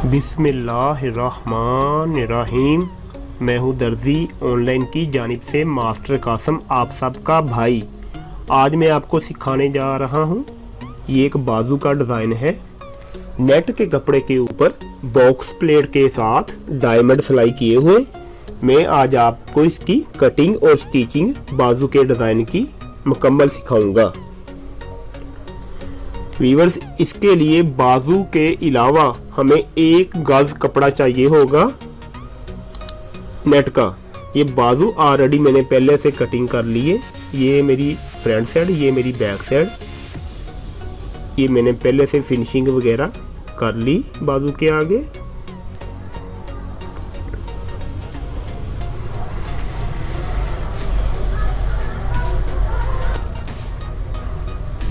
बिस्मिल्लाहिर्रहमानिर्रहीम। मैं हूँ दर्जी ऑनलाइन की जानिब से मास्टर कासम, आप सबका भाई। आज मैं आपको सिखाने जा रहा हूँ, ये एक बाजू का डिज़ाइन है। नेट के कपड़े के ऊपर बॉक्स प्लेट के साथ डायमंड सिलाई किए हुए। मैं आज आपको इसकी कटिंग और स्टिचिंग बाजू के डिज़ाइन की मुकम्मल सिखाऊंगा। वीवर्स, इसके लिए बाजू के अलावा हमें 1 गज कपड़ा चाहिए होगा नेट का। ये बाजू ऑलरेडी मैंने पहले से कटिंग कर लिए। ये मेरी फ्रंट साइड, ये मेरी बैक साइड, ये मैंने पहले से फिनिशिंग वगैरह कर ली बाजू के आगे।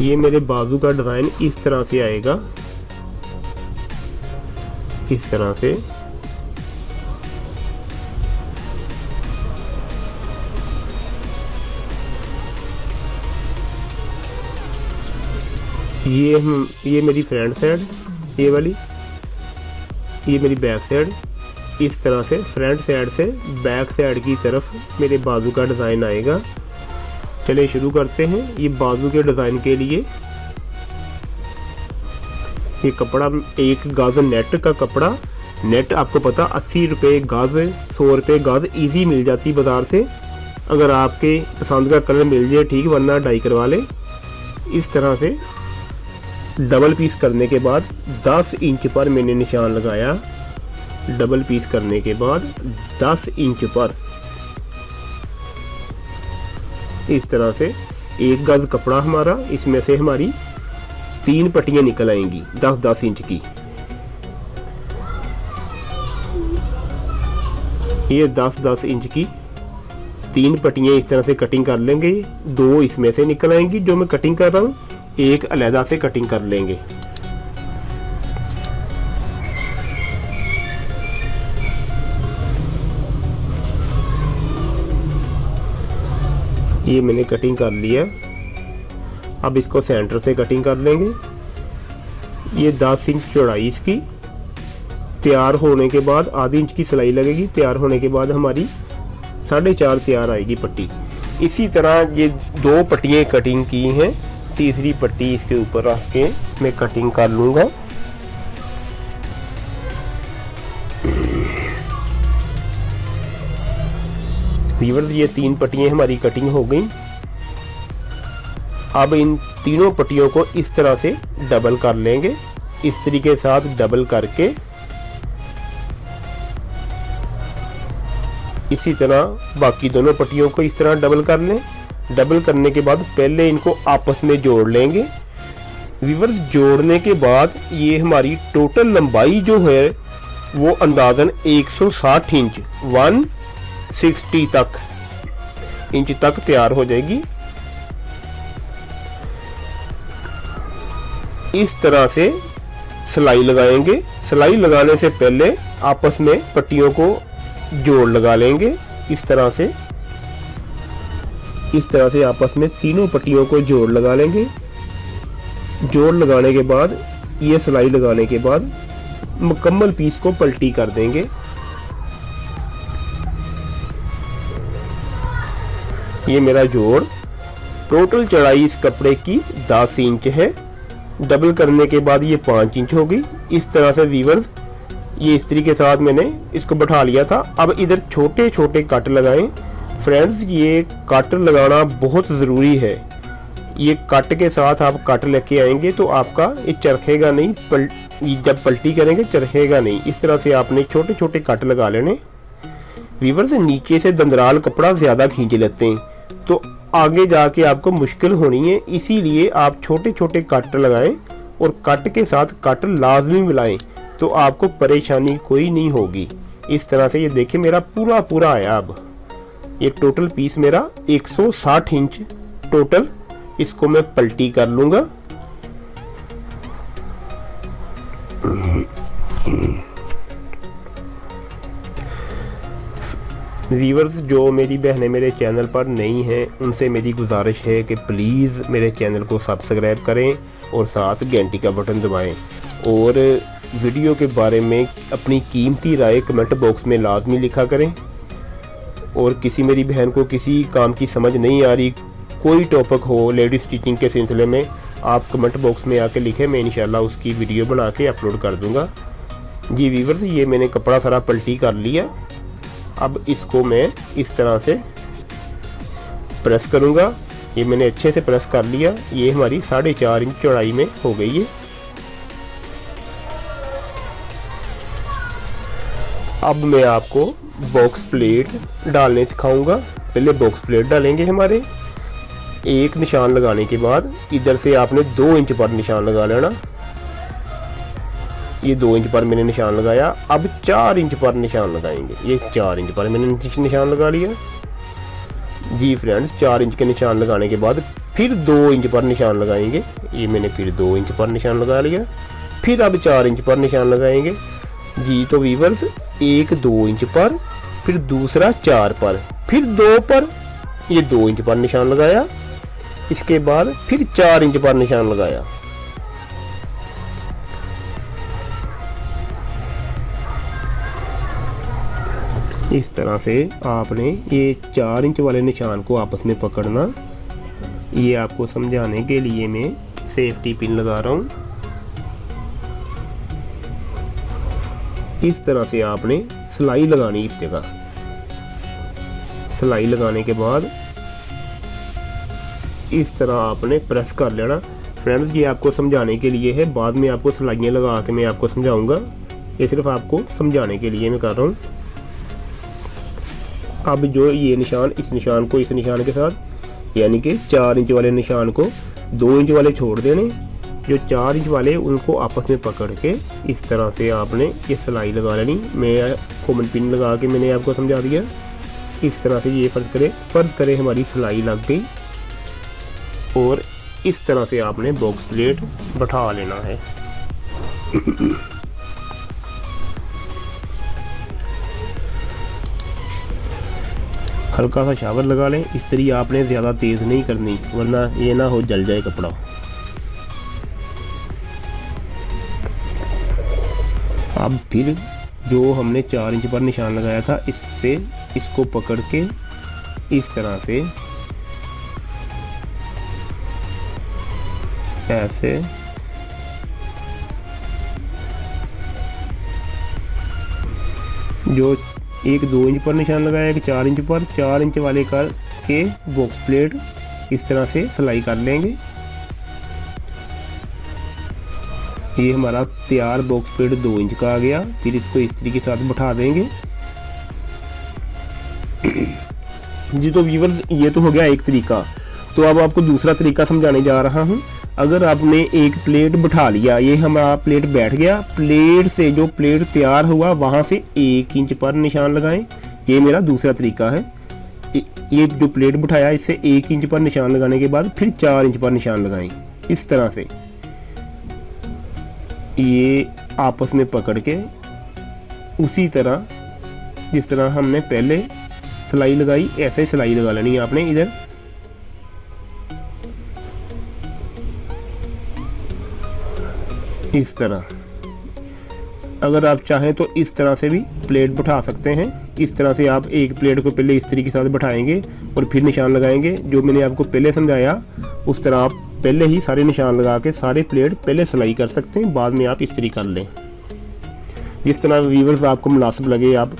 ये मेरे बाजू का डिज़ाइन इस तरह से आएगा, इस तरह से। ये मेरी फ्रंट साइड, ये वाली, ये मेरी बैक साइड। इस तरह से फ्रंट साइड से बैक साइड की तरफ मेरे बाजू का डिज़ाइन आएगा। चलिए शुरू करते हैं। ये बाजू के डिज़ाइन के लिए ये कपड़ा 1 गज नेट का कपड़ा। नेट आपको पता 80 रुपये गज, 100 रुपये गज ईजी मिल जाती बाज़ार से। अगर आपके पसंद का कलर मिल जाए ठीक, वरना डाई करवा लें। इस तरह से डबल पीस करने के बाद 10 इंच पर मैंने निशान लगाया। डबल पीस करने के बाद 10 इंच पर इस तरह से 1 गज कपड़ा हमारा, इसमें से हमारी 3 पट्टियां निकल आएंगी 10-10 इंच की। ये 10-10 इंच की 3 पट्टियां इस तरह से कटिंग कर लेंगे। 2 इसमें से निकल आएंगी जो मैं कटिंग कर रहा हूँ, 1 अलहदा से कटिंग कर लेंगे। ये मैंने कटिंग कर लिया। अब इसको सेंटर से कटिंग कर लेंगे। ये 10 इंच चौड़ाई इसकी। तैयार होने के बाद आधी इंच की सिलाई लगेगी। तैयार होने के बाद हमारी 4.5 तैयार आएगी पट्टी। इसी तरह ये 2 पट्टियाँ कटिंग की हैं। तीसरी पट्टी इसके ऊपर रख के मैं कटिंग कर लूँगा। वीवर्स, ये 3 पट्टियाँ हमारी कटिंग हो गई। अब इन तीनों पट्टियों को इस तरह से डबल कर लेंगे। इस तरीके के साथ डबल करके इसी तरह बाकी दोनों पट्टियों को इस तरह डबल कर लें। डबल करने के बाद पहले इनको आपस में जोड़ लेंगे। वीवर्स, जोड़ने के बाद ये हमारी टोटल लंबाई जो है वो अंदाजन 160 इंच 160 इंच तक तैयार हो जाएगी। इस तरह से सिलाई लगाएंगे। सिलाई लगाने से पहले आपस में पट्टियों को जोड़ लगा लेंगे। इस तरह से आपस में तीनों पट्टियों को जोड़ लगा लेंगे। जोड़ लगाने के बाद ये सिलाई लगाने के बाद मुकम्मल पीस को पलटी कर देंगे। ये मेरा जोड़, टोटल चौड़ाई इस कपड़े की 10 इंच है। डबल करने के बाद ये 5 इंच होगी। इस तरह से वीवर्स, ये इस तरीके के साथ मैंने इसको बैठा लिया था। अब इधर छोटे छोटे कट लगाएं। फ्रेंड्स, ये कट लगाना बहुत ज़रूरी है। ये कट के साथ आप कट लेके आएंगे तो आपका ये चरखेगा नहीं, जब पलटी करेंगे चरखेगा नहीं। इस तरह से आपने छोटे छोटे कट लगा लेने। वीवर्स, नीचे से दंदराल कपड़ा ज़्यादा खींच लेते हैं तो आगे जाके आपको मुश्किल होनी है। इसीलिए आप छोटे छोटे कट लगाएं और कट के साथ कट लाजमी मिलाएं तो आपको परेशानी कोई नहीं होगी। इस तरह से ये देखिए मेरा पूरा आया। अब ये टोटल पीस मेरा 160 इंच टोटल, इसको मैं पलटी कर लूँगा। व्यूअर्स, जो मेरी बहनें मेरे चैनल पर नई हैं उनसे मेरी गुजारिश है कि प्लीज़ मेरे चैनल को सब्सक्राइब करें और साथ घंटी का बटन दबाएं और वीडियो के बारे में अपनी कीमती राय कमेंट बॉक्स में लाजमी लिखा करें। और किसी मेरी बहन को किसी काम की समझ नहीं आ रही, कोई टॉपिक हो लेडीज़ स्टिचिंग के सिलसिले में, आप कमेंट बॉक्स में आके लिखें, मैं इंशाल्लाह उसकी वीडियो बना के अपलोड कर दूंगा। जी व्यूअर्स, ये मैंने कपड़ा सारा पलटी कर लिया। अब इसको मैं इस तरह से प्रेस करूंगा। ये मैंने अच्छे से प्रेस कर लिया। ये हमारी 4.5 इंच चौड़ाई में हो गई है। अब मैं आपको बॉक्स प्लेट डालने सिखाऊंगा। पहले बॉक्स प्लेट डालेंगे हमारे। एक निशान लगाने के बाद इधर से आपने 2 इंच पर निशान लगा लेना। ये 2 इंच पर मैंने निशान लगाया। अब 4 इंच पर निशान लगाएंगे। ये 4 इंच पर मैंने निशान लगा लिया। जी फ्रेंड्स, 4 इंच के निशान लगाने के बाद फिर 2 इंच पर निशान लगाएंगे। ये मैंने फिर 2 इंच पर निशान लगा लिया। फिर अब 4 इंच पर निशान लगाएंगे। जी तो व्यूअर्स, एक 2 इंच पर, फिर दूसरा 4 पर, फिर 2 पर, ये 2 इंच पर निशान लगाया। इसके बाद फिर 4 इंच पर निशान लगाया। इस तरह से आपने ये 4 इंच वाले निशान को आपस में पकड़ना। ये आपको समझाने के लिए मैं सेफ्टी पिन लगा रहा हूँ। इस तरह से आपने सिलाई लगानी। इस जगह सिलाई लगाने के बाद इस तरह आपने प्रेस कर लेना। फ्रेंड्स, ये आपको समझाने के लिए है, बाद में आपको सिलाइयाँ लगा के मैं आपको समझाऊंगा। ये सिर्फ आपको समझाने के लिए मैं कर रहा हूँ। अब जो ये निशान, इस निशान को इस निशान के साथ, यानी कि 4 इंच वाले निशान को 2 इंच वाले छोड़ देने। जो 4 इंच वाले उनको आपस में पकड़ के इस तरह से आपने ये सिलाई लगा लेनी। मैं कॉमन पिन लगा के मैंने आपको समझा दिया। इस तरह से ये फ़र्ज़ करें हमारी सिलाई लग गई। और इस तरह से आपने बॉक्स प्लेट बैठा लेना है। हल्का सा शावर लगा लें। इस्त्री आपने ज़्यादा तेज़ नहीं करनी, वरना ये ना हो जल जाए कपड़ा। अब फिर जो हमने 4 इंच पर निशान लगाया था, इससे इसको पकड़ के इस तरह से ऐसे जो एक 2 इंच पर निशान लगाया कि 4 इंच पर, 4 इंच वाले कर के बॉक्स प्लेट इस तरह से सिलाई कर लेंगे। ये हमारा तैयार बॉक्स प्लेट 2 इंच का आ गया। फिर इसको इस्त्री के साथ बैठा देंगे। जी तो व्यूअर्स, ये तो हो गया एक तरीका। तो अब आपको दूसरा तरीका समझाने जा रहा हूँ। अगर आपने एक प्लेट बैठा लिया, ये हमारा प्लेट बैठ गया, प्लेट से जो प्लेट तैयार हुआ वहाँ से 1 इंच पर निशान लगाएं। ये मेरा दूसरा तरीका है। ये जो प्लेट बैठाया, इससे 1 इंच पर निशान लगाने के बाद फिर 4 इंच पर निशान लगाएं। इस तरह से ये आपस में पकड़ के उसी तरह जिस तरह हमने पहले सिलाई लगाई, ऐसे ही सिलाई लगा लेनी है आपने। इधर इस तरह, अगर आप चाहें तो इस तरह से भी प्लेट बैठा सकते हैं। इस तरह से आप एक प्लेट को पहले इस्त्री के साथ बैठाएंगे और फिर निशान लगाएंगे। जो मैंने आपको पहले समझाया उस तरह आप पहले ही सारे निशान लगा के सारे प्लेट पहले सिलाई कर सकते हैं, बाद में आप इस्त्री कर लें। जिस तरह व्यूअर्स आपको मुनासिब लगे आप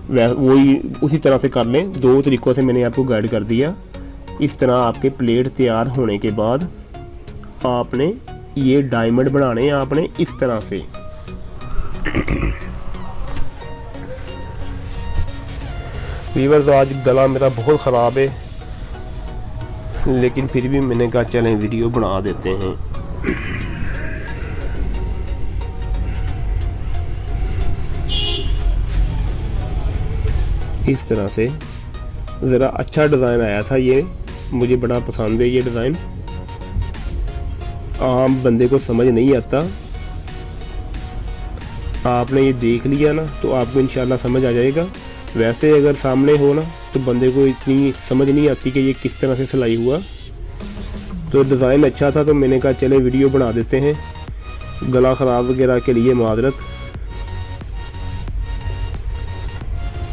वही उसी तरह से कर लें। 2 तरीक़ों से मैंने आपको गाइड कर दिया। इस तरह आपके प्लेट तैयार होने के बाद आपने ये डायमंड बनाने हैं आपने इस तरह से। व्यूअर्स, आज गला मेरा बहुत ख़राब है, लेकिन फिर भी मैंने कहा चलें वीडियो बना देते हैं। इस तरह से ज़रा अच्छा डिज़ाइन आया था। ये मुझे बड़ा पसंद है। ये डिज़ाइन आम बंदे को समझ नहीं आता। आपने ये देख लिया ना तो आपको इंशाल्लाह समझ आ जाएगा। वैसे अगर सामने हो ना तो बंदे को इतनी समझ नहीं आती कि ये किस तरह से सिलाई हुआ। तो डिज़ाइन अच्छा था तो मैंने कहा चले वीडियो बना देते हैं। गला ख़राब वगैरह के लिए माजरत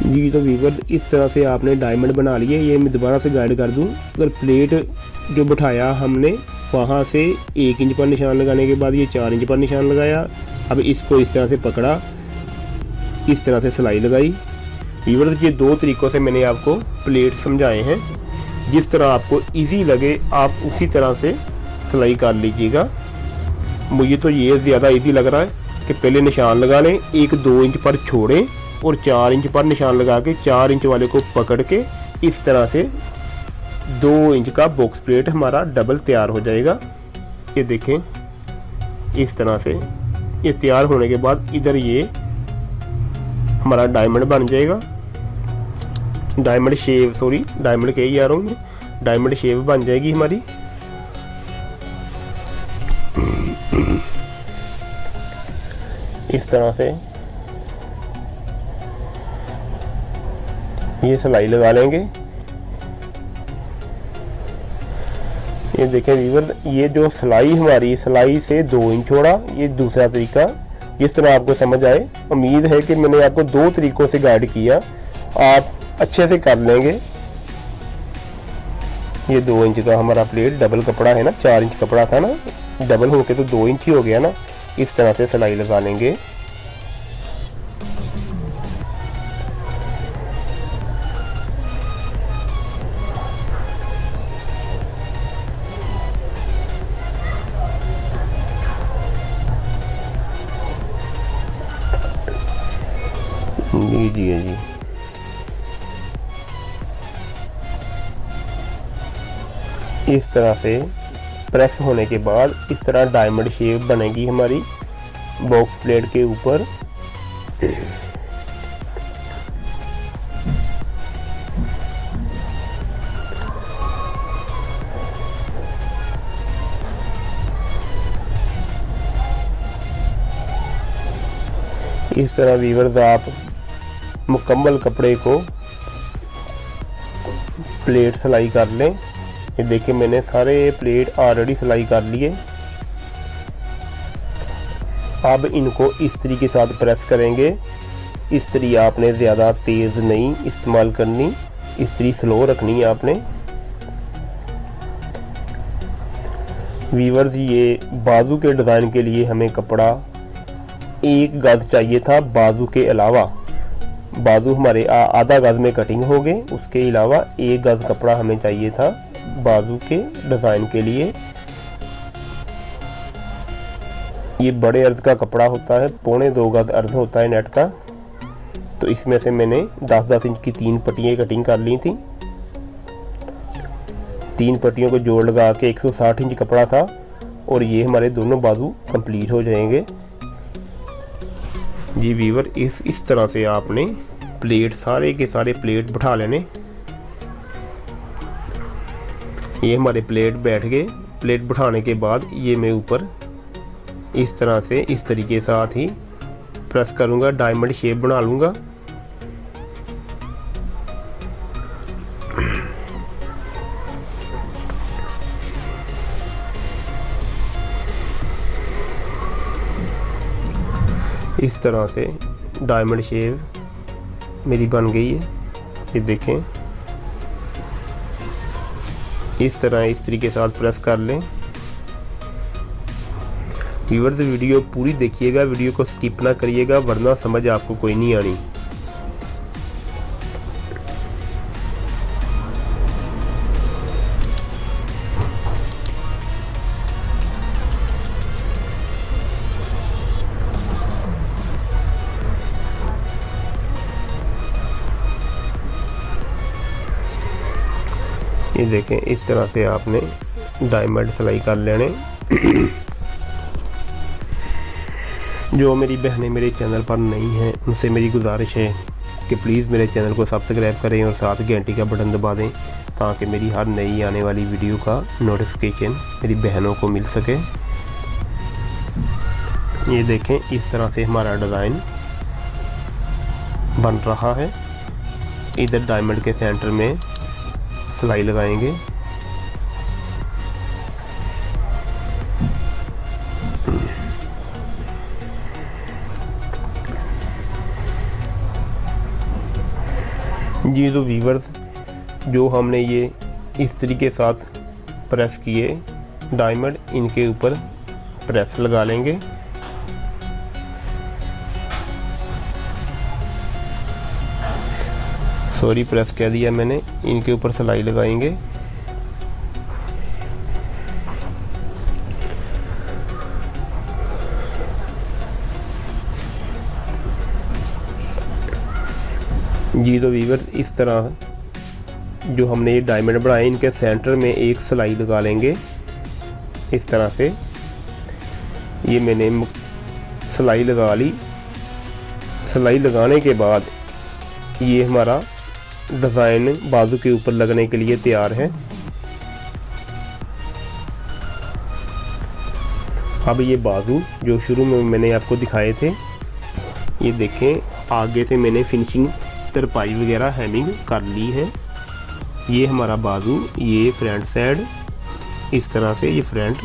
जी। तो वीवर्स इस तरह से आपने डायमंड बना लिए। ये मैं दोबारा से गाइड कर दूं, अगर प्लेट जो बिठाया हमने वहाँ से 1 इंच पर निशान लगाने के बाद ये 4 इंच पर निशान लगाया। अब इसको इस तरह से पकड़ा, इस तरह से सिलाई लगाई। वीवर्स ये 2 तरीक़ों से मैंने आपको प्लेट समझाए हैं, जिस तरह आपको इजी लगे आप उसी तरह से सिलाई कर लीजिएगा। मुझे तो ये ज़्यादा इजी लग रहा है कि पहले निशान लगा लें, 1-2 इंच पर छोड़ें और 4 इंच पर निशान लगा के 4 इंच वाले को पकड़ के इस तरह से 2 इंच का बॉक्स प्लेट हमारा डबल तैयार हो जाएगा। ये देखें इस तरह से ये तैयार होने के बाद इधर ये हमारा डायमंड बन जाएगा। डायमंड शेप, सॉरी डायमंड कह ही आ रहा हूँ, डायमंड शेप बन जाएगी हमारी। इस तरह से ये सिलाई लगा लेंगे। ये देखें व्यूअर, ये जो सिलाई हमारी सिलाई से 2 इंच छोड़ा, ये दूसरा तरीका जिस तरह आपको समझ आए। उम्मीद है कि मैंने आपको 2 तरीकों से गाइड किया, आप अच्छे से कर लेंगे। ये 2 इंच का हमारा प्लेट डबल कपड़ा है ना, 4 इंच कपड़ा था ना, डबल होके तो 2 इंच ही हो गया ना। इस तरह से सिलाई लगा लेंगे। जी जी। इस तरह से प्रेस होने के बाद इस तरह डायमंड शेप बनेगी हमारी बॉक्स प्लेट के ऊपर। इस तरह वीवर्स आप मुकम्मल कपड़े को प्लेट सिलाई कर लें। ये देखिए मैंने सारे प्लेट ऑलरेडी सिलाई कर लिए। अब इनको इस्त्री के साथ प्रेस करेंगे। इस्त्री आपने ज़्यादा तेज़ नहीं इस्तेमाल करनी, इस्त्री स्लो रखनी है आपने। वीवर्स ये बाजू के डिज़ाइन के लिए हमें कपड़ा 1 गज चाहिए था। बाजू के अलावा बाजू हमारे आधा गज में कटिंग हो गए, उसके अलावा 1 गज कपड़ा हमें चाहिए था बाजू के डिज़ाइन के लिए। ये बड़े अर्ज का कपड़ा होता है, 1.25 गज अर्ज होता है नेट का। तो इसमें से मैंने 10-10 इंच की 3 पट्टियाँ कटिंग कर ली थी। 3 पट्टियों को जोड़ लगा के 160 इंच कपड़ा था और ये हमारे दोनों बाजू कंप्लीट हो जाएंगे। जी वीवर इस तरह से आपने प्लेट सारे के सारे प्लेट बिठा लेने। ये हमारे प्लेट बैठ गए। प्लेट बिठाने के बाद ये मैं ऊपर इस तरह से इस तरीके साथ ही प्रेस करूँगा, डायमंड शेप बना लूँगा। इस तरह से डायमंड शेप मेरी बन गई है। ये देखें इस तरह इस्त्री के साथ प्रेस कर लें। व्यूअर्स वीडियो पूरी देखिएगा, वीडियो को स्किप ना करिएगा वरना समझ आपको कोई नहीं आनी। ये देखें इस तरह से आपने डायमंड सिलाई कर लेने। जो मेरी बहनें मेरे चैनल पर नहीं हैं उनसे मेरी गुजारिश है कि प्लीज़ मेरे चैनल को सब्सक्राइब करें और साथ घंटी का बटन दबा दें ताकि मेरी हर नई आने वाली वीडियो का नोटिफिकेशन मेरी बहनों को मिल सके। ये देखें इस तरह से हमारा डिज़ाइन बन रहा है। इधर डायमंड के सेंटर में सिलाई लगाएंगे। जी तो वीवर्स, जो हमने ये इस तरीके साथ प्रेस किए डायमंड, इनके ऊपर प्रेस लगा लेंगे। सॉरी, प्रेस कह दिया मैंने, इनके ऊपर सिलाई लगाएंगे। जी तो वीवर, इस तरह जो हमने ये डायमंड बनाए, इनके सेंटर में एक सिलाई लगा लेंगे इस तरह से। ये मैंने सिलाई लगा ली। सिलाई लगाने के बाद ये हमारा डिज़ाइन बाजू के ऊपर लगने के लिए तैयार है। अब ये बाजू जो शुरू में मैंने आपको दिखाए थे, ये देखें, आगे से मैंने फिनिशिंग तरपाई वगैरह हेमिंग कर ली है। ये हमारा बाजू, ये फ्रंट साइड इस तरह से, ये फ्रंट,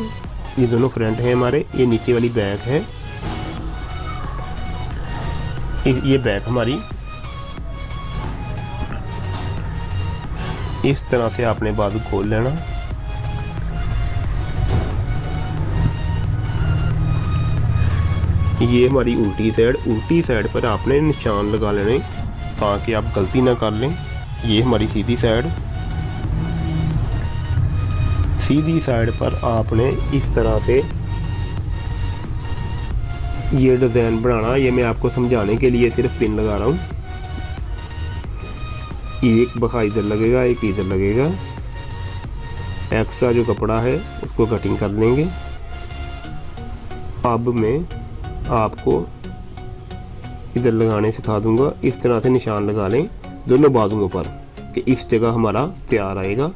ये दोनों फ्रंट हैं हमारे, ये नीचे वाली बैक है, ये बैक हमारी। इस तरह से आपने बाजू खोल लेना। ये हमारी उल्टी साइड पर आपने निशान लगा लेने ताकि आप गलती ना कर लें। ये हमारी सीधी साइड पर आपने इस तरह से ये डिज़ाइन बनाना। ये मैं आपको समझाने के लिए सिर्फ पिन लगा रहा हूँ। एक बखा इधर लगेगा, एक इधर लगेगा। एक्स्ट्रा जो कपड़ा है उसको कटिंग कर लेंगे। अब मैं आपको इधर लगाने सिखा दूंगा। इस तरह से निशान लगा लें दोनों बाजुओं पर कि इस जगह हमारा तैयार आएगा।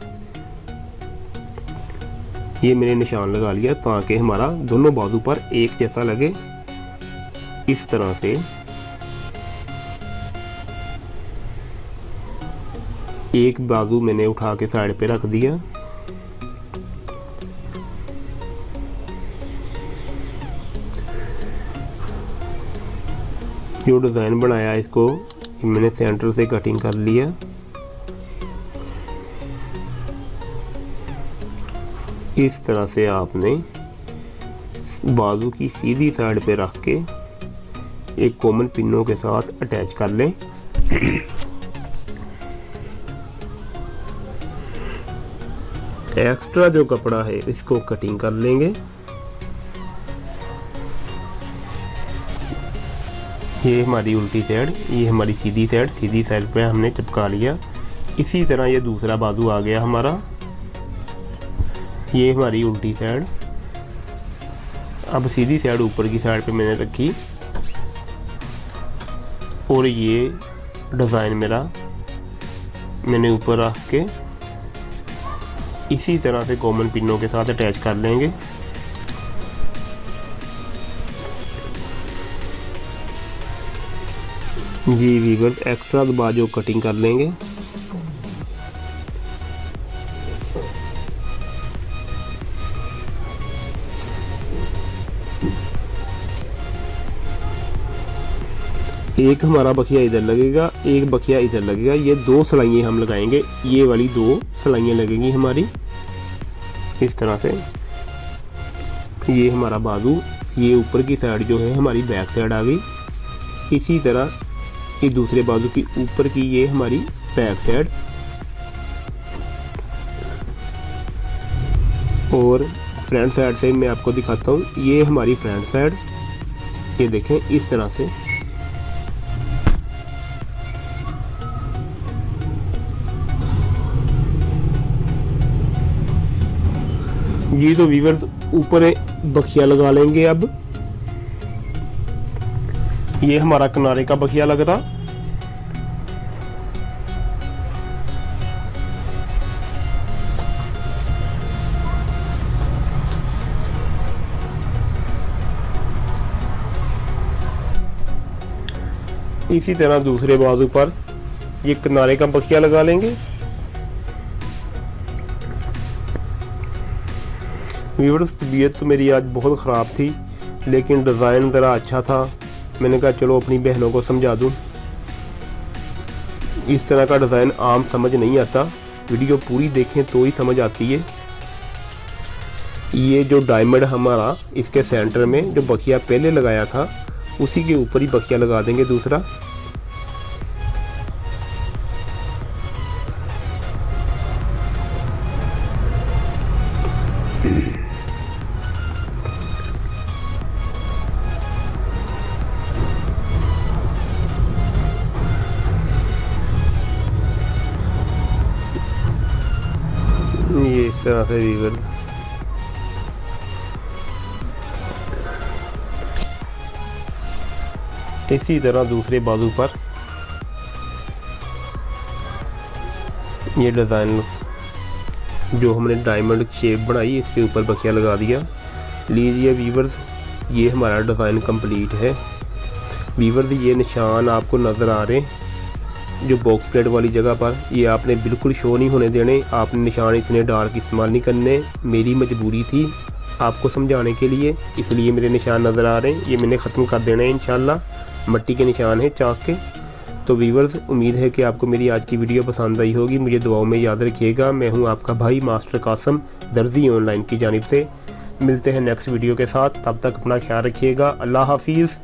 ये मैंने निशान लगा लिया ताकि हमारा दोनों बाजू पर एक जैसा लगे। इस तरह से एक बाजू मैंने उठा के साइड पे रख दिया। जो डिज़ाइन बनाया इसको मैंने सेंटर से कटिंग कर लिया। इस तरह से आपने बाजू की सीधी साइड पे रख के एक कॉमन पिनों के साथ अटैच कर लें। एक्स्ट्रा जो कपड़ा है इसको कटिंग कर लेंगे। ये हमारी उल्टी साइड, ये हमारी सीधी साइड पे हमने चिपका लिया। इसी तरह ये दूसरा बाजू आ गया हमारा। ये हमारी उल्टी साइड। अब सीधी साइड ऊपर की साइड पे मैंने रखी और ये डिज़ाइन मेरा मैंने ऊपर रख के इसी तरह से कॉमन पिनों के साथ अटैच कर लेंगे। जी वीवर्स, एक्स्ट्रा बाजू कटिंग कर लेंगे। एक हमारा बखिया इधर लगेगा, एक बखिया इधर लगेगा। ये दो सिलाइयाँ हम लगाएंगे, ये वाली दो सिलाइयाँ लगेंगी हमारी इस तरह से। ये हमारा बाजू, ये ऊपर की साइड जो है हमारी बैक साइड आ गई। इसी तरह ये दूसरे बाजू की ऊपर की ये हमारी बैक साइड, और फ्रंट साइड से मैं आपको दिखाता हूँ। ये हमारी फ्रंट साइड, ये देखें इस तरह से। ये तो वीवर्स ऊपर बखिया लगा लेंगे। अब ये हमारा किनारे का बखिया लग रहा। इसी तरह दूसरे बाजू पर ये किनारे का बखिया लगा लेंगे। व्यूअर्स, तबीयत तो मेरी आज बहुत ख़राब थी, लेकिन डिज़ाइन ज़रा अच्छा था। मैंने कहा चलो अपनी बहनों को समझा दूँ। इस तरह का डिज़ाइन आम समझ नहीं आता, वीडियो पूरी देखें तो ही समझ आती है। ये जो डायमंड हमारा इसके सेंटर में जो बखिया पहले लगाया था उसी के ऊपर ही बखिया लगा देंगे दूसरा। ये इस तरह से वीवर इसी तरह दूसरे बाजू पर ये डिज़ाइन जो हमने डायमंड शेप बनाई इसके ऊपर बखिया लगा दिया। लीजिए वीवर्स, ये हमारा डिज़ाइन कंप्लीट है। वीवर्स, ये निशान आपको नज़र आ रहे हैं जो बॉक्स प्लेट वाली जगह पर, ये आपने बिल्कुल शो नहीं होने देने। आपने निशान इतने डार्क इस्तेमाल नहीं करने, मेरी मजबूरी थी आपको समझाने के लिए, इसलिए मेरे निशान नज़र आ रहे हैं। ये मैंने ख़त्म कर देना है इंशाल्लाह। मट्टी के निशान है चाक के। तो वीवर्स, उम्मीद है कि आपको मेरी आज की वीडियो पसंद आई होगी। मुझे दुआओं में याद रखिएगा। मैं हूं आपका भाई मास्टर कासम दर्जी ऑनलाइन की जानिब से। मिलते हैं नेक्स्ट वीडियो के साथ, तब तक अपना ख्याल रखिएगा। अल्लाह हाफिज़।